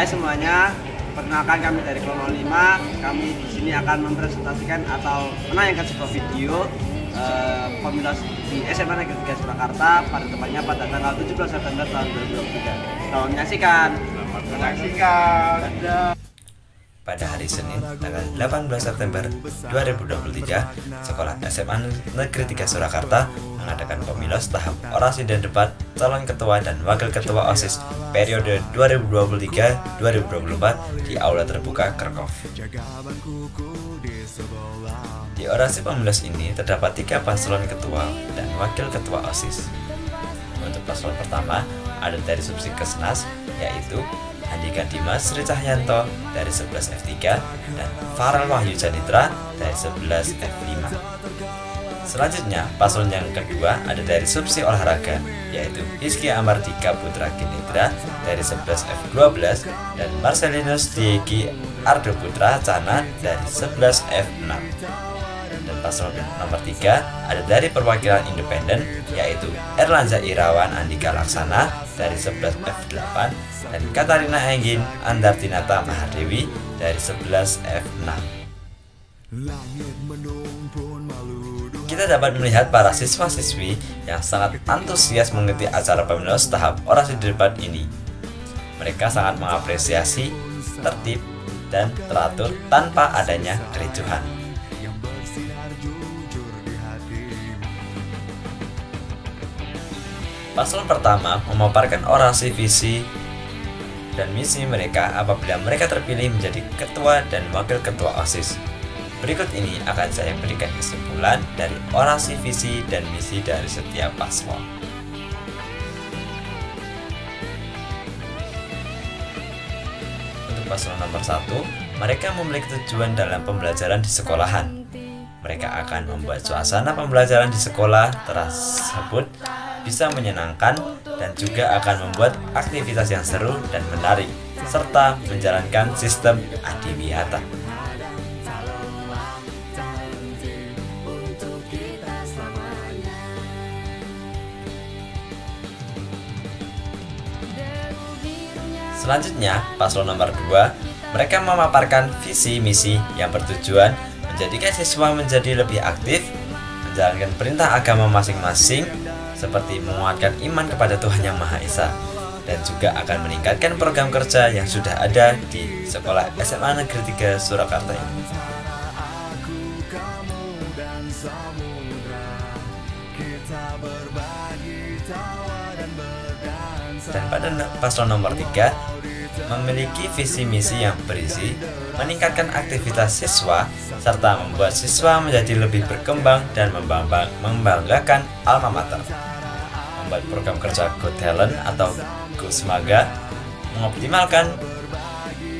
Hai semuanya, perkenalkan kami dari Kelompok 5. Kami di sini akan mempresentasikan atau menayangkan sebuah video pemilu di SMA Negeri 3 Surakarta pada tepatnya pada tanggal 17 September tahun 2023. Selamat menyaksikan. Pada hari Senin, tanggal 18 September 2023, Sekolah SMA Negeri 3 Surakarta mengadakan pemilu tahap orasi dan debat calon ketua dan wakil ketua OSIS periode 2023-2024 di Aula Terbuka Kerkov. Di orasi pemilu ini terdapat 3 paslon ketua dan wakil ketua OSIS. Untuk paslon pertama ada dari subsidi Kesnas, yaitu Andika Dimas Sri Cahyanto dari 11 F3 dan Farel Wahyu Janitra dari 11 F5. Selanjutnya, paslon yang kedua ada dari subsidi olahraga, yaitu Hizki Amardika Putra Ginitra dari 11 F12 dan Marcelinus Diegi Ardo Putra Cana dari 11 F6. Dan paslon nomor 3 ada dari perwakilan independen, yaitu Erlanza Irawan Andika Laksana dari 11 F8 dan Katarina Enggin Andartinata Mahadewi dari 11 F6. Kita dapat melihat para siswa-siswi yang sangat antusias mengikuti acara pemilu tahap orasi debat ini. Mereka sangat mengapresiasi tertib dan teratur tanpa adanya kericuhan. Paslon pertama memaparkan orasi visi dan misi mereka apabila mereka terpilih menjadi ketua dan wakil ketua OSIS. Berikut ini akan saya berikan kesimpulan dari orasi visi dan misi dari setiap paslon. Untuk paslon nomor 1, mereka memiliki tujuan dalam pembelajaran di sekolahan. Mereka akan membuat suasana pembelajaran di sekolah tersebut bisa menyenangkan dan juga akan membuat aktivitas yang seru dan menarik serta menjalankan sistem adiwiyata. Selanjutnya, paslon nomor 2, mereka memaparkan visi misi yang bertujuan menjadikan siswa menjadi lebih aktif, menjalankan perintah agama masing-masing, seperti menguatkan iman kepada Tuhan Yang Maha Esa, dan juga akan meningkatkan program kerja yang sudah ada di Sekolah SMA Negeri 3 Surakarta ini. Dan pada paslon nomor 3 memiliki visi misi yang berisi meningkatkan aktivitas siswa serta membuat siswa menjadi lebih berkembang dan membanggakan alma mater, membuat program kerja Go Talent atau Go Semaga, menoptimalkan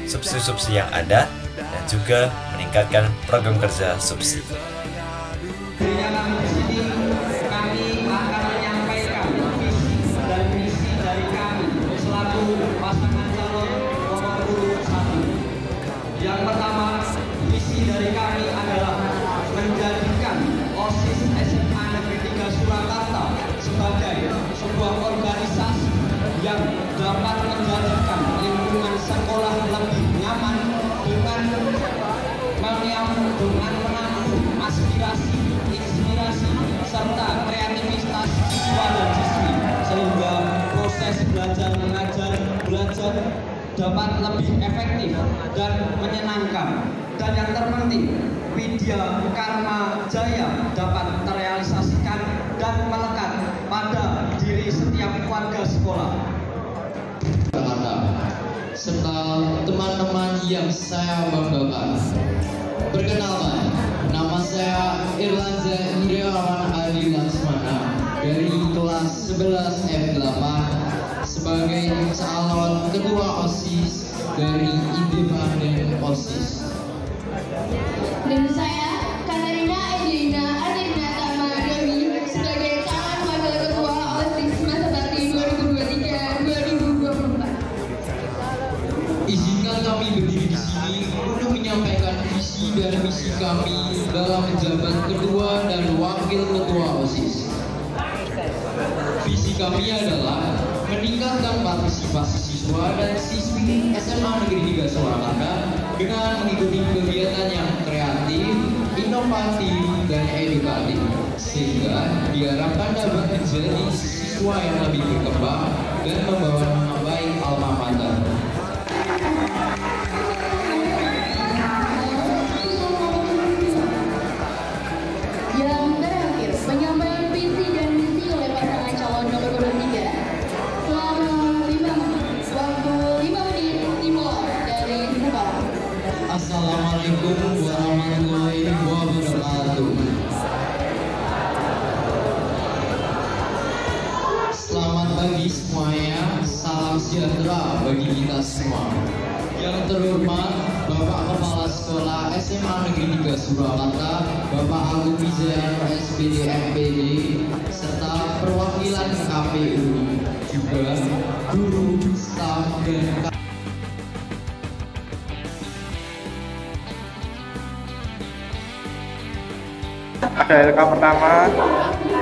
subsidi-subsidi yang ada dan juga meningkatkan program kerja subsidi. Kami akan menyampaikan visi dan misi dari kami selaku pasangan calon nomor urut 1. Yang pertama, visi dari kami adalah menjadikan OSIS SMA Negeri 3 Surakarta sebagai sebuah organisasi yang dapat menjadikan lingkungan sekolah lebih nyaman dengan menampung aspirasi, inspirasi, serta kreativitas siswa dan siswi, sehingga proses belajar mengajar dapat lebih efektif dan menyenangkan. Dan yang terpenting, Widya Karma Jaya dapat terrealisasikan dan melekat pada diri setiap warga sekolah. Serta teman-teman yang saya banggakan. Perkenalkan, nama saya Erlanza Irawan Adi Laksmana dari kelas 11 F8 sebagai calon ketua OSIS dari Independen OSIS. Dan saya Katarina Enggin Andartinata Mahadewi sebagai calon wakil ketua OSIS masa bakti 2023-2024. Izinkan kami berdiri di sini untuk menyampaikan visi dan misi kami dalam menjabat ketua dan wakil ketua OSIS. Visi kami adalah meningkatkan partisipasi siswa dan siswi SMA Negeri 3 Surakarta dengan mengikuti kegiatan yang kreatif, inovatif, dan edukatif, sehingga diharapkan dapat menjadi siswa yang lebih berkembang dan membawa nama baik alma mater. Yang terakhir, penyampaian visi dan misi oleh pasangan calon nomor urut 3. Selama 5 menit, waktu 5 menit dimulai dari sekarang. Assalamualaikum warahmatullahi wabarakatuh. Selamat pagi semuanya, salam sejahtera bagi kita semua. Yang terhormat Bapak Kepala Sekolah SMA Negeri 3 Surakarta, Bapak Agung Wijaya SPD MPD, serta perwakilan KPU, juga guru, staf, dan Pada LK pertama,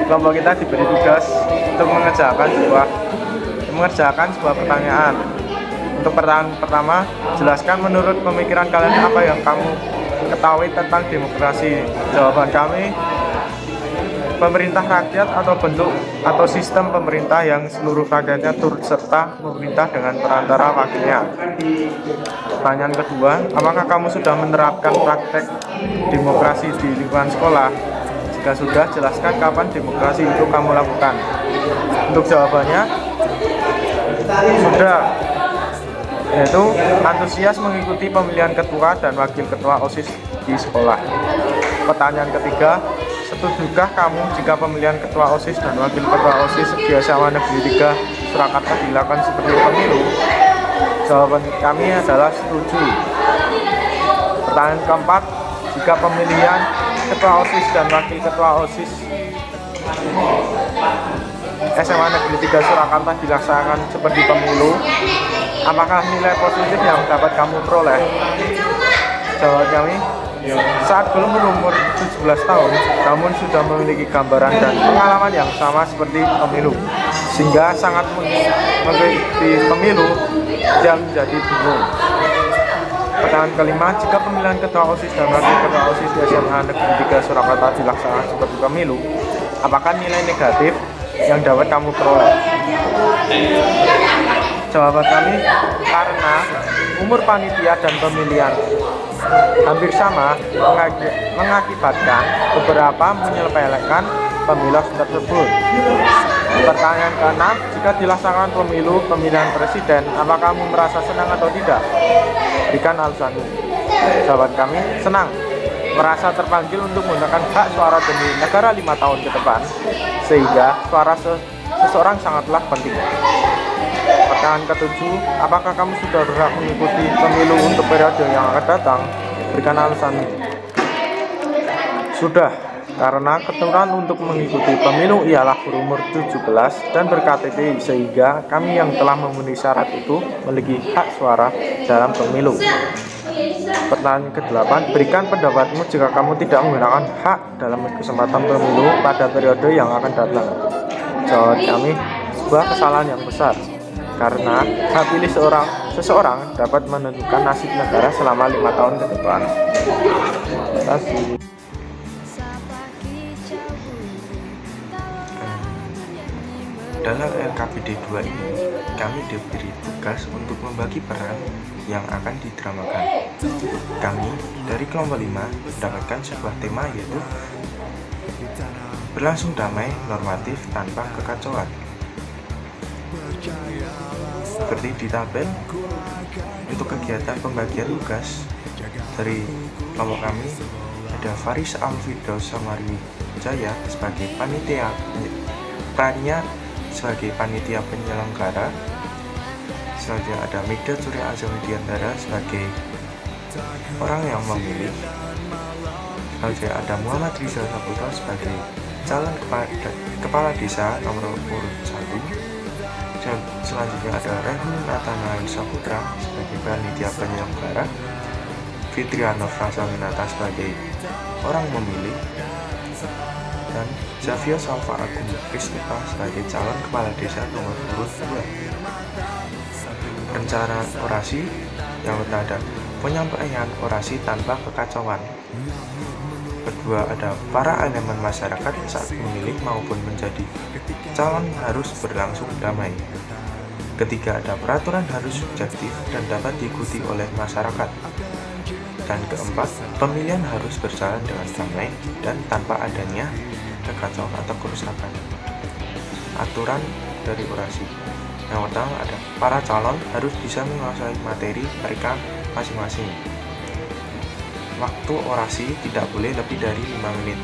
kelompok kita diberi tugas untuk mengerjakan sebuah pertanyaan. Untuk pertanyaan pertama, jelaskan menurut pemikiran kalian apa yang kamu ketahui tentang demokrasi. Jawaban kami, pemerintah rakyat atau bentuk atau sistem pemerintah yang seluruh rakyatnya turut serta memerintah dengan perantara wakilnya. Pertanyaan kedua, apakah kamu sudah menerapkan praktek demokrasi di lingkungan sekolah? Jika sudah, jelaskan kapan demokrasi itu kamu lakukan. Untuk jawabannya, sudah, yaitu antusias mengikuti pemilihan ketua dan wakil ketua OSIS di sekolah. Pertanyaan ketiga, setujukah kamu jika pemilihan ketua OSIS dan wakil ketua OSIS di SMA Negeri 3 Surakarta dilakukan seperti pemilu? Jawaban kami adalah setuju. Pertanyaan keempat, jika pemilihan ketua OSIS dan wakil ketua OSIS SMA Negeri 3 Surakarta dilaksanakan seperti pemilu, apakah nilai positif yang dapat kamu peroleh? Jawab kami, saat belum berumur 17 tahun, namun sudah memiliki gambaran dan pengalaman yang sama seperti pemilu, sehingga sangat mengikuti pemilu yang menjadi bingung. Pertanyaan kelima, jika pemilihan ketua OSIS dan wakil ketua OSIS di SMA Negeri 3 Surakarta dilaksanakan seperti pemilu, apakah nilai negatif yang dapat kamu peroleh? Jawaban kami, karena umur panitia dan pemilihan hampir sama mengakibatkan beberapa menyepelekan pemilu tersebut. Pertanyaan keenam, jika dilaksanakan pemilu pemilihan presiden, apakah kamu merasa senang atau tidak? Berikan alasanmu. Jawaban kami, senang. Merasa terpanggil untuk menggunakan hak suara demi negara 5 tahun ke depan, sehingga suara seseorang sangatlah penting. Pertanyaan ketujuh, apakah kamu sudah berhak mengikuti pemilu untuk periode yang akan datang? Berikan alasanmu. Sudah, karena ketentuan untuk mengikuti pemilu ialah berumur 17 dan ber-KTP, sehingga kami yang telah memenuhi syarat itu memiliki hak suara dalam pemilu. Pertanyaan ke-8, berikan pendapatmu jika kamu tidak menggunakan hak dalam kesempatan pemilu pada periode yang akan datang. Jawab kami, sebuah kesalahan yang besar, karena hak pilih seseorang dapat menentukan nasib negara selama 5 tahun ke depan. Terima kasih. Dalam LKPD 2 ini, kami diberi tugas untuk membagi peran yang akan didramakan. Kami dari kelompok 5 mendapatkan sebuah tema, yaitu berlangsung damai, normatif, tanpa kekacauan. Seperti di tabel, untuk kegiatan pembagian tugas dari kelompok kami ada Faris Alfirdaus Samariwijaya sebagai panitia, perannya sebagai panitia penyelenggara. Selanjutnya ada Megda Surya Azamidiantara sebagai orang yang memilih. Selanjutnya ada Muhammad Rizal Saputra sebagai calon kepala desa nomor urut 1. Selanjutnya ada Rehun Nathanael Saputra sebagai panitia penyelenggara. Fitriano Frasaminata sebagai orang memilih, dan Zavia Salva Agung Kristika sebagai calon kepala desa nomor urut 2. rencana orasi. Yang pertama ada penyampaian orasi tanpa kekacauan. Kedua ada para elemen masyarakat saat memilih maupun menjadi calon harus berlangsung damai. Ketiga ada peraturan harus subjektif dan dapat diikuti oleh masyarakat. Dan keempat, pemilihan harus berjalan dengan damai dan tanpa adanya kekacauan atau kerusakan. Aturan dari orasi. Yang pertama ada para calon harus bisa menguasai materi mereka masing-masing. Waktu orasi tidak boleh lebih dari 5 menit.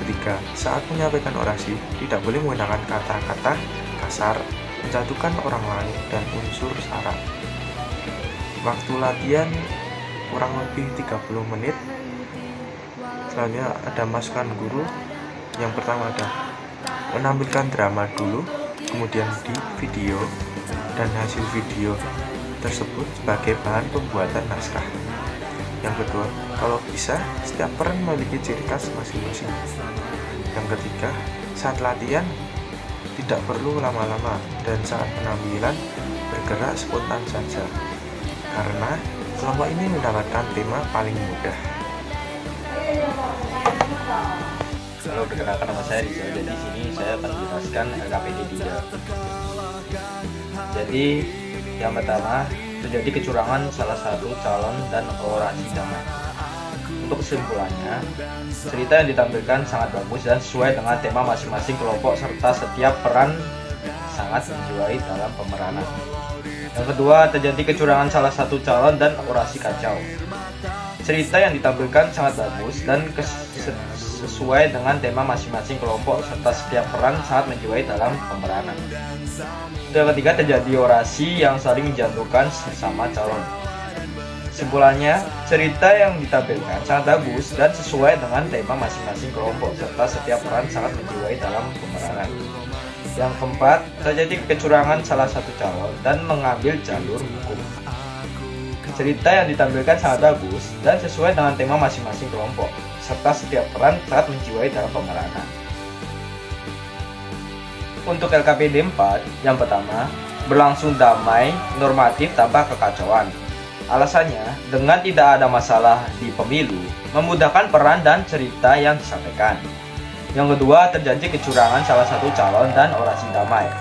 Ketiga, saat menyampaikan orasi tidak boleh menggunakan kata-kata kasar, menjatuhkan orang lain, dan unsur syarat. Waktu latihan kurang lebih 30 menit. Selanjutnya ada masukan guru. Yang pertama ada menampilkan drama dulu, kemudian di video, dan hasil video tersebut sebagai bahan pembuatan naskah. Yang kedua, kalau bisa setiap peran memiliki ciri khas masing-masing. Yang ketiga, saat latihan tidak perlu lama-lama, dan saat penampilan bergerak spontan saja, karena kelompok ini mendapatkan tema paling mudah. Halo, perkenalkan nama saya Rizal. Jadi di sini saya akan menjelaskan LKPD 3. Jadi yang pertama, terjadi kecurangan salah satu calon dan orasi damai. Untuk kesimpulannya, cerita yang ditampilkan sangat bagus dan sesuai dengan tema masing-masing kelompok serta setiap peran sangat menjiwai dalam pemeranan. Yang kedua, terjadi kecurangan salah satu calon dan orasi kacau. Cerita yang ditampilkan sangat bagus dan sesuai dengan tema masing-masing kelompok serta setiap peran sangat menjiwai dalam pemeranan. Yang ketiga, terjadi orasi yang saling menjatuhkan sesama calon. Kesimpulannya, cerita yang ditampilkan sangat bagus dan sesuai dengan tema masing-masing kelompok serta setiap peran sangat menjiwai dalam pemeranan. Yang keempat, terjadi kecurangan salah satu calon dan mengambil jalur hukum. Cerita yang ditampilkan sangat bagus dan sesuai dengan tema masing-masing kelompok serta setiap peran sangat menjiwai dalam pemeranan. Untuk LKPD 4, yang pertama, berlangsung damai, normatif tanpa kekacauan. Alasannya, dengan tidak ada masalah di pemilu, memudahkan peran dan cerita yang disampaikan. Yang kedua, terjadi kecurangan salah satu calon dan orasi damai.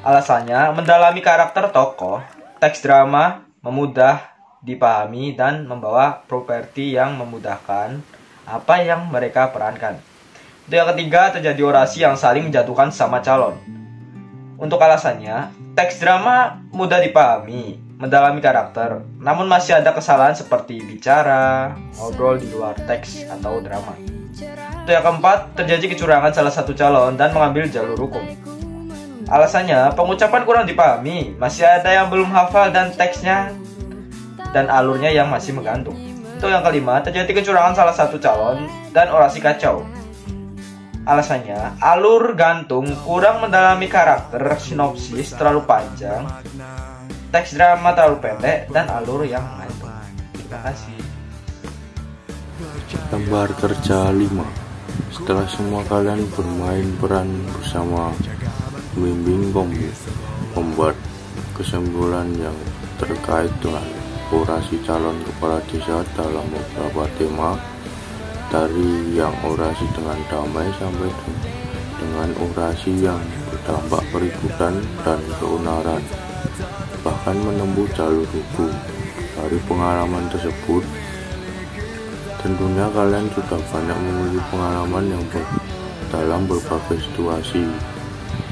Alasannya, mendalami karakter tokoh, teks drama memudah dipahami dan membawa properti yang memudahkan apa yang mereka perankan. Yang ketiga, terjadi orasi yang saling menjatuhkan sama calon. Untuk alasannya, teks drama mudah dipahami, mendalami karakter, namun masih ada kesalahan seperti bicara, ngobrol di luar teks atau drama. Yang keempat, terjadi kecurangan salah satu calon dan mengambil jalur hukum. Alasannya, pengucapan kurang dipahami, masih ada yang belum hafal dan teksnya dan alurnya yang masih menggantung. Untuk yang kelima, terjadi kecurangan salah satu calon dan orasi kacau. Alasannya, alur gantung, kurang mendalami karakter, sinopsis terlalu panjang, teks drama terlalu pendek, dan alur yang menggantung. Terima kasih. Lembar kerja 5. Setelah semua kalian bermain peran bersama membimbing membuat kesimpulan yang terkait dengan orasi calon kepala desa dalam beberapa tema, dari yang orasi dengan damai sampai dengan orasi yang berdampak keributan dan keonaran, bahkan menempuh jalur hukum. Dari pengalaman tersebut, tentunya kalian sudah banyak memiliki pengalaman yang dalam berbagai situasi.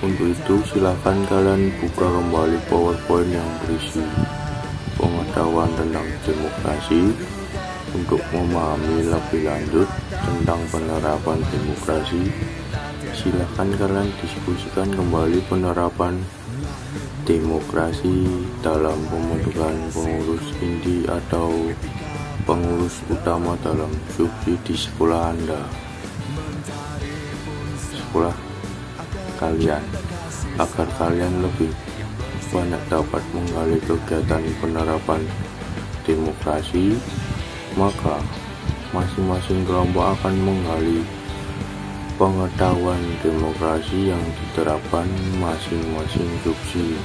Untuk itu, silakan kalian buka kembali PowerPoint yang berisi pengetahuan tentang demokrasi untuk memahami lebih lanjut tentang penerapan demokrasi. Silakan kalian diskusikan kembali penerapan demokrasi dalam pembentukan pengurus inti atau pengurus utama dalam subsidi sekolah Anda, sekolah kalian, agar kalian lebih banyak dapat menggali kegiatan penerapan demokrasi. Maka masing-masing kelompok akan menggali pengetahuan demokrasi yang diterapkan masing-masing subsidi.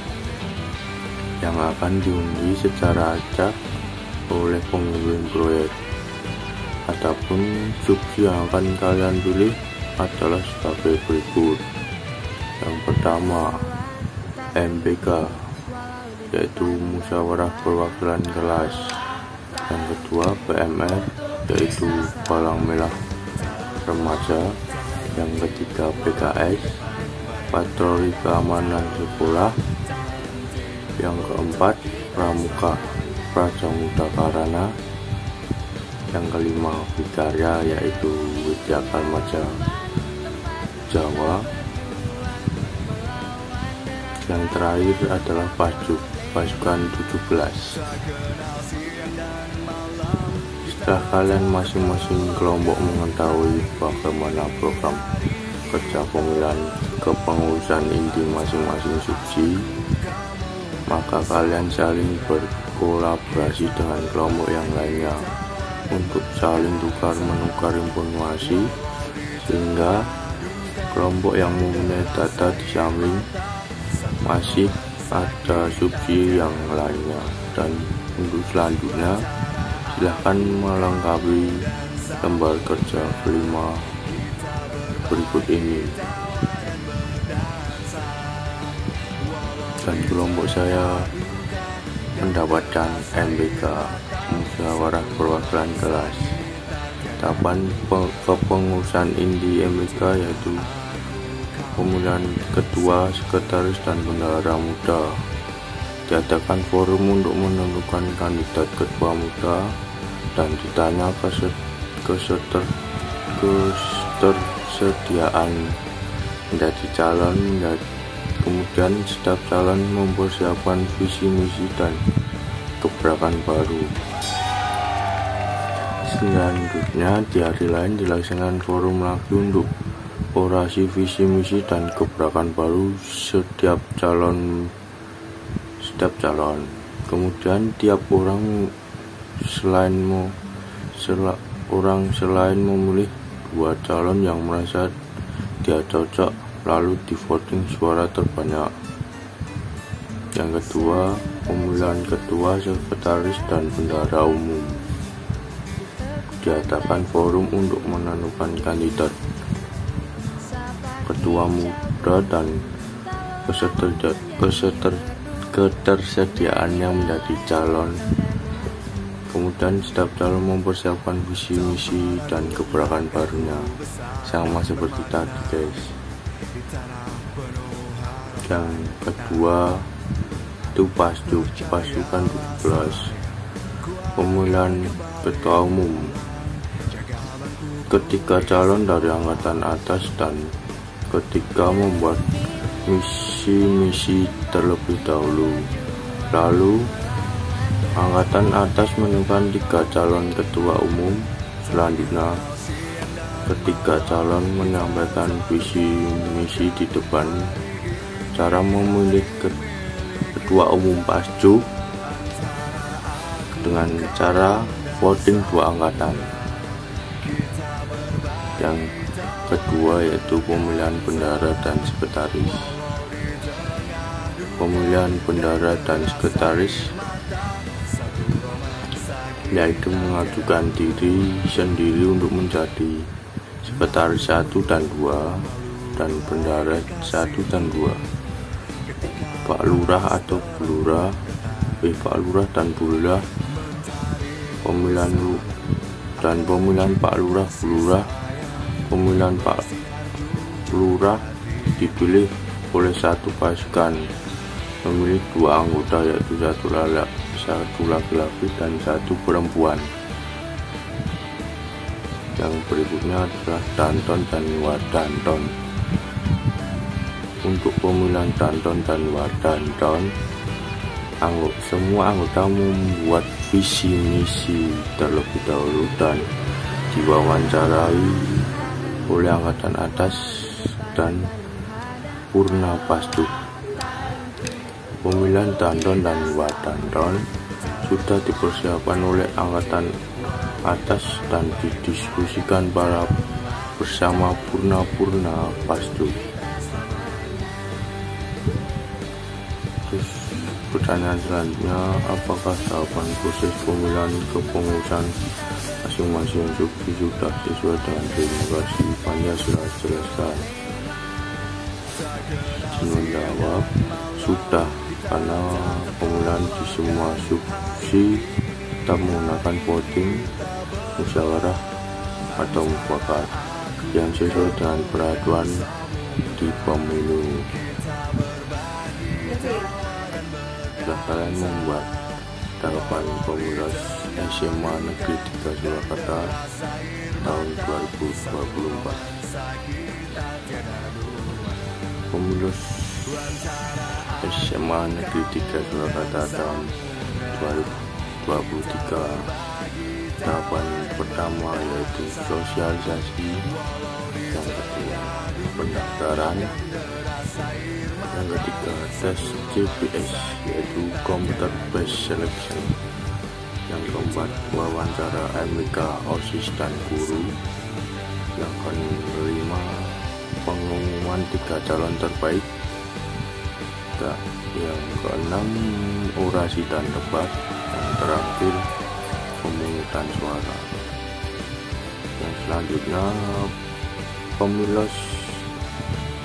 yang akan diundi secara acak oleh pemimpin proyek. Adapun subsidi yang akan kalian pilih adalah sebagai berikut. Yang pertama, MPK, yaitu musyawarah perwakilan kelas. Yang kedua, PMR, yaitu palang merah remaja. Yang ketiga, PKS, patroli keamanan sekolah. Yang keempat, Pramuka, Prajamuda Karana. Yang kelima, Wikarya, yaitu Widya Karmaja Jawa. Yang terakhir adalah pasukan 17. Setelah kalian masing-masing kelompok mengetahui bagaimana program kerja pemilihan kepengurusan inti masing-masing subsidi, maka kalian saling berkolaborasi dengan kelompok yang lainnya untuk saling tukar-menukar informasi, sehingga kelompok yang mempunyai data di samping masih ada subsidi yang lainnya. Dan untuk selanjutnya, silahkan melengkapi lembar kerja kelima berikut ini. Dan kelompok saya mendapatkan MPK, musyawarah perwakilan kelas. Tahapan kepengurusan inti MPK yaitu pemilihan ketua, sekretaris, dan bendahara muda. Diadakan forum untuk menentukan kandidat ketua muda dan ditanya ketersediaan menjadi calon. Kemudian setiap calon mempersiapkan visi misi dan gebrakan baru. Selanjutnya di hari lain dilaksanakan forum lagi untuk orasi visi misi dan gebrakan baru setiap calon. Kemudian tiap orang selain memilih 2 calon yang merasa dia cocok, lalu di voting suara terbanyak. Yang kedua, pemilihan ketua, sekretaris, dan bendahara umum. Diadakan forum untuk menentukan kandidat ketua muda dan ketersediaannya menjadi calon. Kemudian setiap calon mempersiapkan visi misi dan gebrakan barunya, sama seperti tadi guys. Yang kedua itu pasukan 17, pemilihan ketua umum. Ketiga calon dari angkatan atas dan ketiga membuat misi terlebih dahulu. Lalu angkatan atas menentukan 3 calon ketua umum. Selanjutnya ketiga calon menyampaikan visi misi di depan. Cara memilih ketua umum Pasju dengan cara voting 2 angkatan. Yang kedua yaitu pemilihan bendahara dan sekretaris. Pemilihan bendahara dan sekretaris yaitu mengajukan diri sendiri untuk menjadi sekretaris 1 dan 2 dan bendahara 1 dan 2. Pak Lurah atau Bu Lurah, Pak Lurah dan Bu Lurah, pemilihan Pak Lurah, Bu Lurah. Pemilihan Pak Lurah dipilih oleh satu pasukan memilih 2 anggota, yaitu satu laki-laki dan 1 perempuan. Yang berikutnya adalah Danton dan Wadanton. Untuk pemilihan Danton dan Wadanton, semua anggota membuat visi misi terlebih dahulu dan diwawancarai oleh angkatan atas dan Purna Pasdu. Pemilihan Danton dan Wadanton sudah dipersiapkan oleh angkatan atas dan didiskusikan bersama Purna Pasdu. Terus Pertanyaan selanjutnya, apakah tahapan proses pemilihan kepengurusan masing-masing subsidi sudah sesuai dengan demokrasi Pancasila? Jelaskan. Menjawab, sudah, karena pemilihan di semua subsidi tetap menggunakan voting, musyawarah atau mufakat yang sesuai dengan peraturan di pemilu. Setelah kalian membuat tahapan pemilihan SMA Negeri 3 Surakarta tahun 2024. Pemilu SMA Negeri 3 Surakarta tahun 2023. Tahapan pertama yaitu sosialisasi, yang kedua pendaftaran, yang ketiga tes GPS yaitu computer based selection, yang keempat wawancara MBK, OSIS dan guru, yang kelima pengumuman 3 calon terbaik, yang keenam orasi dan debat, yang terakhir pemungutan suara. Yang selanjutnya pemilu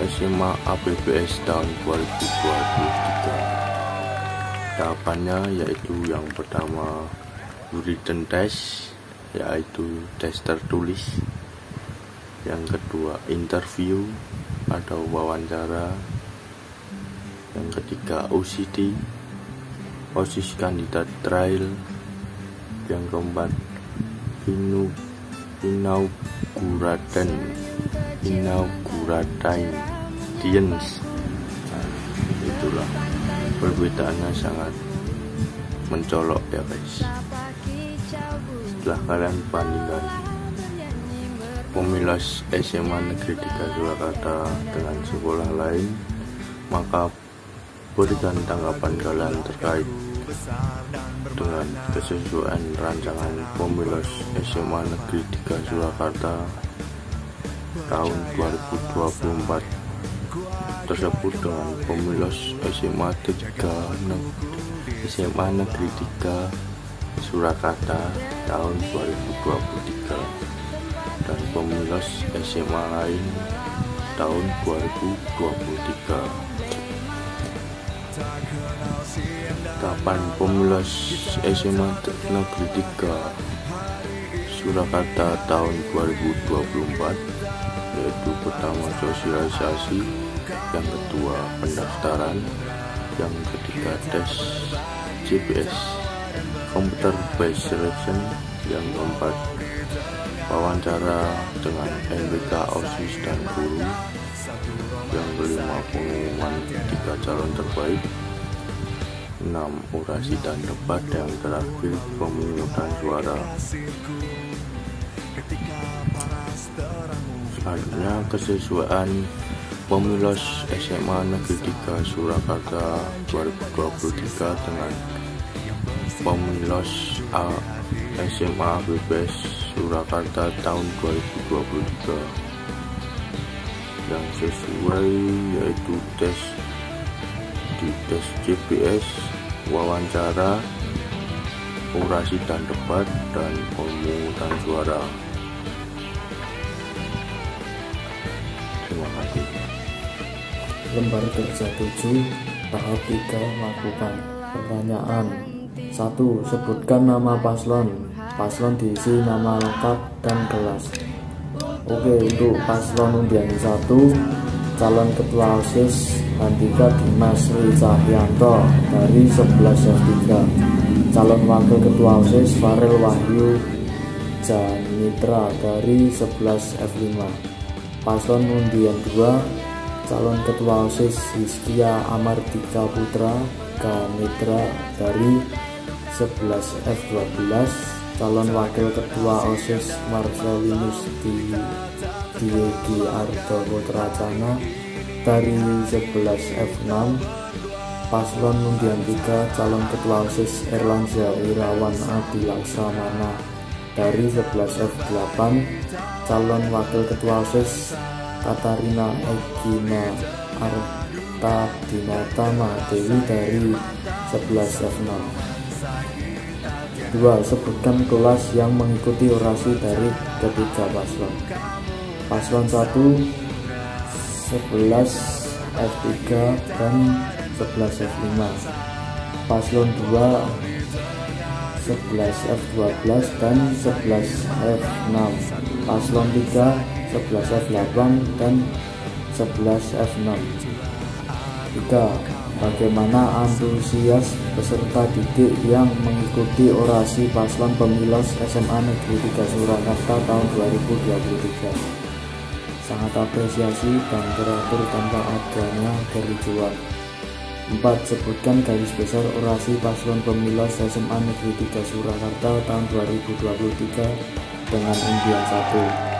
SMA APBS tahun 2023. Tahapannya yaitu yang pertama written test, yaitu tes tertulis. Yang kedua interview atau wawancara. Yang ketiga OCT, OSIS kandidat trial. Yang keempat inauguratations. Itulah perbedaannya sangat mencolok ya guys. Setelah kalian bandingkan pemilu SMA Negeri 3 Surakarta dengan sekolah lain, maka berikan tanggapan kalian terkait dengan kesesuaian rancangan pemilu SMA Negeri 3 Surakarta tahun 2024 tersebut dengan pemilu SMA Negeri 3 Surakarta tahun 2023 dan pemilu SMA lain tahun 2023. Tahapan pemilu SMA Negeri 3 Surakarta tahun 2024 yaitu pertama sosialisasi, yang kedua pendaftaran, yang ketiga tes GPS computer based selection, yang keempat wawancara dengan MBK, OSIS dan guru, yang kelima pengumuman 3 calon terbaik, 6 orasi dan debat, yang terakhir pemungutan suara. Selanjutnya kesesuaian pemilu SMA Negeri 3 Surakarta 2023 dengan pemilu SMA APBS Surakarta tahun 2023. Yang sesuai yaitu tes GPS, wawancara, orasi dan debat, dan pemungutan suara. Terima kasih. Lembar kerja 7 tahap 3 lakukan. Pertanyaan 1. Sebutkan nama paslon. Paslon diisi nama lengkap dan kelas. Oke, untuk paslon undian 1, calon ketua OSIS Handika Dimas Sri Cahyanto dari 11 F3. Calon wakil ketua OSIS Farel Wahyu Janitra dari 11 F5. Paslon undian 2, calon ketua OSIS Hizkia Amardika Putra Ganitra dari 11 F12. Calon wakil ketua OSIS Marcelinus Diegi Ardo Putra Cana dari 11 F6. Paslon undian 3, calon ketua OSIS Erlangga Irawan Adi Laksamana dari 11 F8. Calon wakil ketua OSIS Katarina Egina Arta Dinatama Dewi dari 11 F0. 2. Sebutkan kelas yang mengikuti orasi dari ketiga paslon. Paslon 1 11 F3 dan 11 F5. Paslon 2 11 F12 dan 11 F6. Paslon 3 11 F8 dan 11 F6. 3. Bagaimana antusias peserta didik yang mengikuti orasi paslon pemilos SMA Negeri 3 Surakarta tahun 2023? Sangat apresiasi dan teratur tanpa adanya kericuan. 4. Sebutkan garis besar orasi paslon pemilos SMA Negeri 3 Surakarta tahun 2023 dengan undian 1.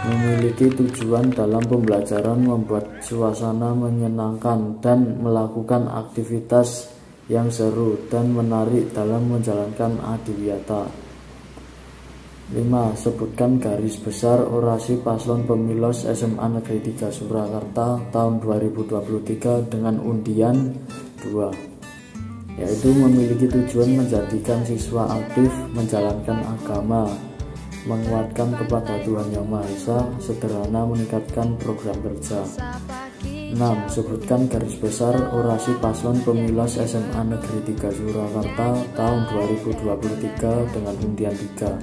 Memiliki tujuan dalam pembelajaran membuat suasana menyenangkan dan melakukan aktivitas yang seru dan menarik dalam menjalankan adiwiyata. 5. Sebutkan garis besar orasi paslon pemilos SMA Negeri 3 Surakarta tahun 2023 dengan undian 2, yaitu memiliki tujuan menjadikan siswa aktif menjalankan agama, menguatkan kepada Tuhan Yang Maha Esa, sederhana meningkatkan program kerja. 6. Sebutkan garis besar orasi paslon pemilos SMA Negeri 3 Surakarta tahun 2023 dengan undian 3,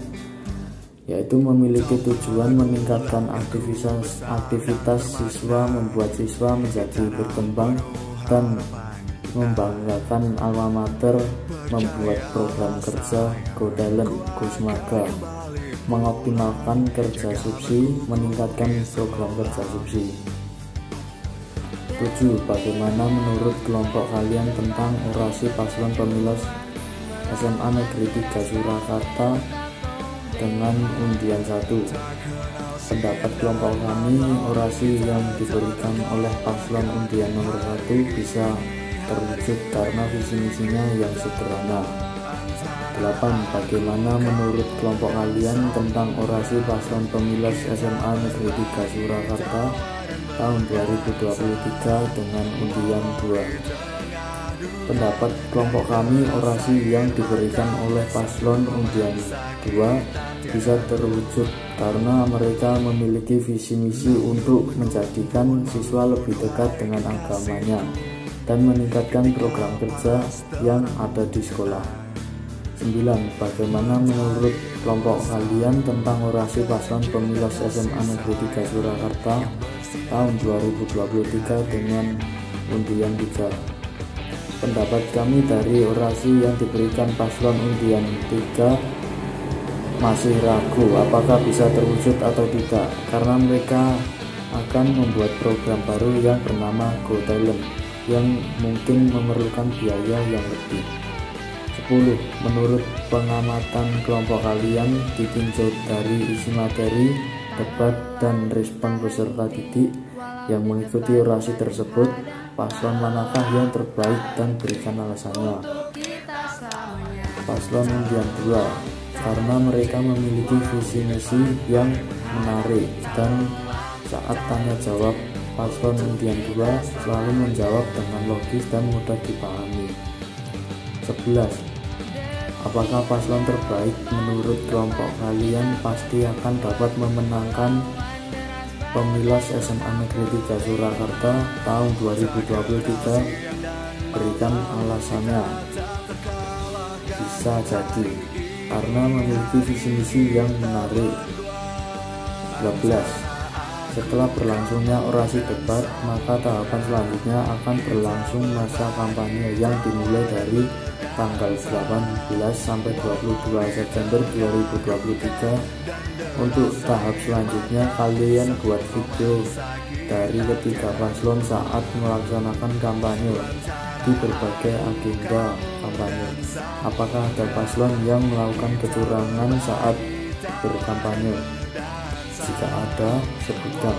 yaitu memiliki tujuan meningkatkan aktivitas siswa, membuat siswa menjadi berkembang dan membanggakan alma mater, membuat program kerja Go Talent, Go Smaga, mengoptimalkan kerja subsi, meningkatkan program kerja subsi. 7. Bagaimana menurut kelompok kalian tentang orasi paslon pemilos SMA Negeri 3 Surakarta dengan undian 1? Pendapat kelompok kami, orasi yang diberikan oleh paslon undian nomor 1 bisa terwujud karena visi misinya yang sederhana. 8. Bagaimana menurut kelompok kalian tentang orasi paslon pemilos SMA Negeri 3 Surakarta tahun 2023 dengan undian 2? Pendapat kelompok kami, orasi yang diberikan oleh paslon undian 2 bisa terwujud karena mereka memiliki visi misi untuk menjadikan siswa lebih dekat dengan agamanya dan meningkatkan program kerja yang ada di sekolah. 9. Bagaimana menurut kelompok kalian tentang orasi paslon pemilos SMA Negeri 3 Surakarta tahun 2023 dengan undian 3? Pendapat kami dari orasi yang diberikan paslon undian 3 masih ragu apakah bisa terwujud atau tidak, karena mereka akan membuat program baru yang bernama Go Talent yang mungkin memerlukan biaya yang lebih. 10. Menurut pengamatan kelompok kalian ditinjau dari isi materi, debat, dan respon peserta didik yang mengikuti orasi tersebut, paslon manakah yang terbaik dan berikan alasannya? Paslon undian 2, karena mereka memiliki visi misi yang menarik dan saat tanya jawab paslon undian 2 selalu menjawab dengan logis dan mudah dipahami. 11. Apakah paslon terbaik menurut kelompok kalian pasti akan dapat memenangkan pemilos SMA Negeri 3 Surakarta tahun 2023? Berikan alasannya. Bisa jadi karena memiliki visi misi yang menarik. 12. Setelah berlangsungnya orasi debat, maka tahapan selanjutnya akan berlangsung masa kampanye yang dimulai dari tanggal 18 sampai 22 September 2023. Untuk tahap selanjutnya, kalian buat video dari ketiga paslon saat melaksanakan kampanye di berbagai agenda kampanye. Apakah ada paslon yang melakukan kecurangan saat berkampanye? Jika ada, sebutkan.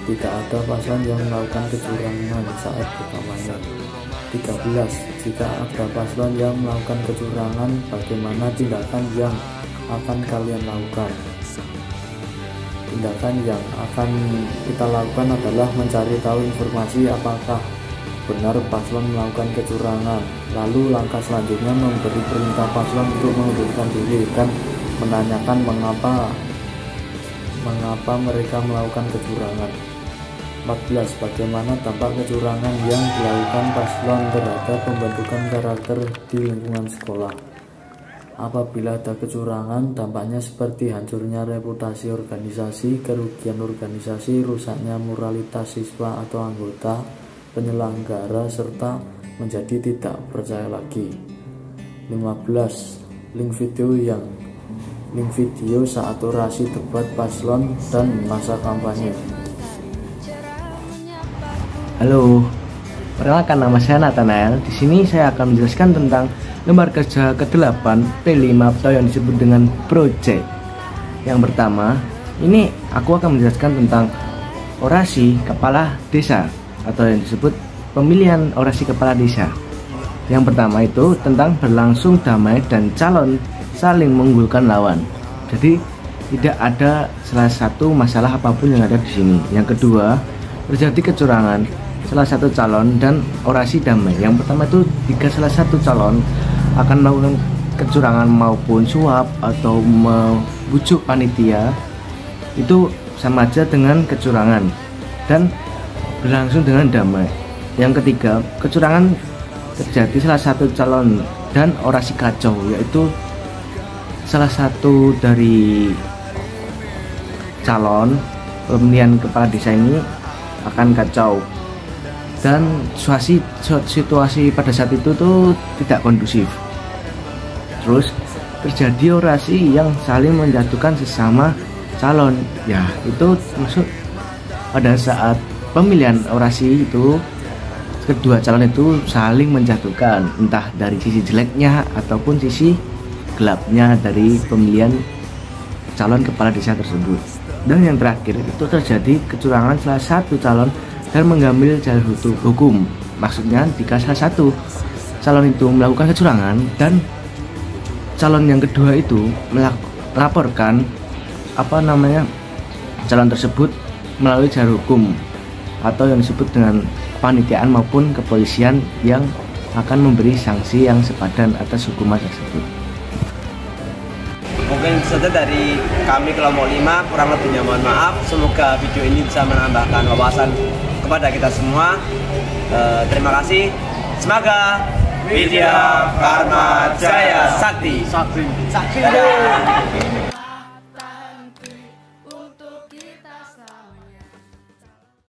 Tidak ada paslon yang melakukan kecurangan saat berkampanye. 13. Jika ada paslon yang melakukan kecurangan, bagaimana tindakan yang akan kalian lakukan? Tindakan yang akan kita lakukan adalah mencari tahu informasi apakah benar paslon melakukan kecurangan. Lalu langkah selanjutnya memberi perintah paslon untuk mengundurkan diri dan menanyakan mengapa mereka melakukan kecurangan. 14. Bagaimana dampak kecurangan yang dilakukan paslon terhadap pembentukan karakter di lingkungan sekolah? Apabila ada kecurangan, dampaknya seperti hancurnya reputasi organisasi, kerugian organisasi, rusaknya moralitas siswa atau anggota, penyelenggara, serta menjadi tidak percaya lagi. 15. Link video saat orasi debat paslon dan masa kampanye. Halo, perkenalkan nama saya Nathanael. Di sini saya akan menjelaskan tentang lembar kerja ke-8 P5 atau yang disebut dengan project. Yang pertama, ini aku akan menjelaskan tentang orasi kepala desa atau yang disebut pemilihan orasi kepala desa. Yang pertama itu tentang berlangsung damai dan calon saling mengunggulkan lawan. Jadi tidak ada salah satu masalah apapun yang ada di sini. Yang kedua, terjadi kecurangan salah satu calon dan orasi damai. Yang pertama itu jika salah satu calon akan melakukan kecurangan maupun suap atau membujuk panitia, itu sama aja dengan kecurangan dan berlangsung dengan damai. Yang ketiga, kecurangan terjadi salah satu calon dan orasi kacau, yaitu salah satu dari calon pemilihan kepala desa ini akan kacau dan situasi pada saat itu tuh tidak kondusif. Terus terjadi orasi yang saling menjatuhkan sesama calon. Ya, itu maksud pada saat pemilihan orasi itu kedua calon itu saling menjatuhkan, entah dari sisi jeleknya ataupun sisi gelapnya dari pemilihan calon kepala desa tersebut. Dan yang terakhir itu terjadi kecurangan salah satu calon dan mengambil jalur hukum. Maksudnya jika salah satu calon itu melakukan kecurangan dan calon yang kedua itu melaporkan calon tersebut melalui jalur hukum atau yang disebut dengan kepanitiaan maupun kepolisian yang akan memberi sanksi yang sepadan atas hukuman tersebut. Mungkin saja dari kami kelompok 5, kurang lebihnya mohon maaf. Semoga video ini bisa menambahkan wawasan kepada kita semua. Terima kasih. Semoga Widya Karma Jaya Sakti.